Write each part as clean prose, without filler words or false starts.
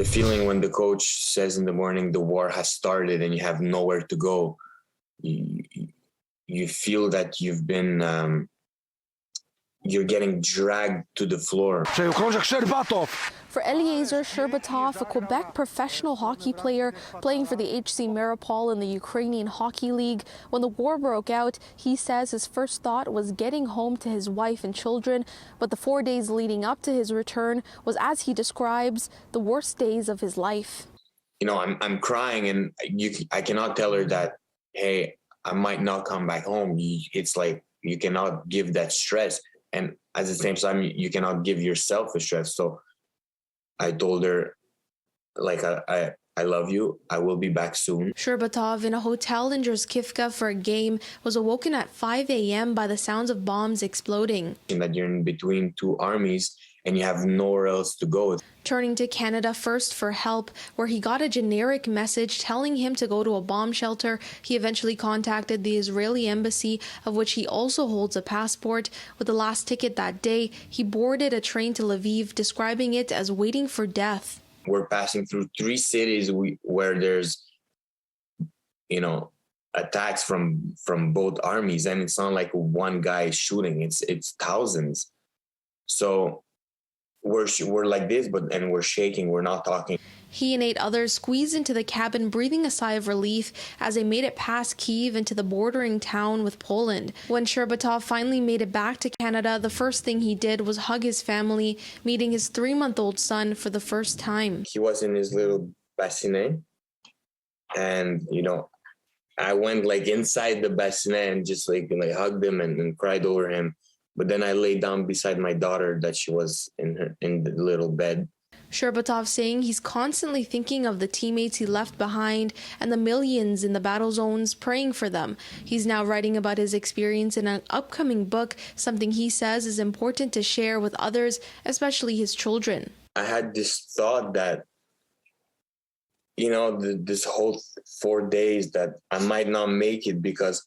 the feeling when the coach says in the morning the war has started and you have nowhere to go, you feel that you've been you're getting dragged to the floor. For Eliezer Sherbatov, a Quebec professional hockey player playing for the HC Mariupol in the Ukrainian Hockey League, when the war broke out, he says his first thought was getting home to his wife and children, but the 4 days leading up to his return was, as he describes, the worst days of his life. You know, I'm crying, and I cannot tell her that, hey, I might not come back home. It's like you cannot give that stress, and at the same time, you cannot give yourself a stress. So I told her, like, I love you. I will be back soon. Sherbatov, in a hotel in Druzhkivka for a game, was awoken at 5 a.m. by the sounds of bombs exploding. And that you're in between two armies and you have nowhere else to go. Turning to Canada first for help, where he got a generic message telling him to go to a bomb shelter, he eventually contacted the Israeli embassy, of which he also holds a passport. With the last ticket that day, he boarded a train to Lviv, describing it as waiting for death. We're passing through 3 cities where there's, you know, attacks from both armies, and it's not like one guy shooting, it's thousands. So we're like this, and we're shaking, we're not talking. He and 8 others squeezed into the cabin, breathing a sigh of relief as they made it past Kyiv into the bordering town with Poland. When Sherbatov finally made it back to Canada, the first thing he did was hug his family, meeting his 3-month-old son for the first time. He was in his little bassinet, and, you know, I went like inside the bassinet and just like hugged him and cried over him. But then I laid down beside my daughter that she was in the little bed. Sherbatov saying he's constantly thinking of the teammates he left behind and the millions in the battle zones, praying for them. He's now writing about his experience in an upcoming book, something he says is important to share with others, especially his children. I had this thought that, you know, this whole 4 days that I might not make it because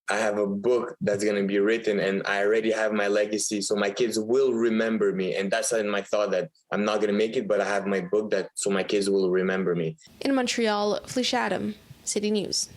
I have a book that's going to be written and I already have my legacy. So my kids will remember me. And that's in my thought, that I'm not going to make it, but I have my book so my kids will remember me. In Montreal, Felisha Adam, City News.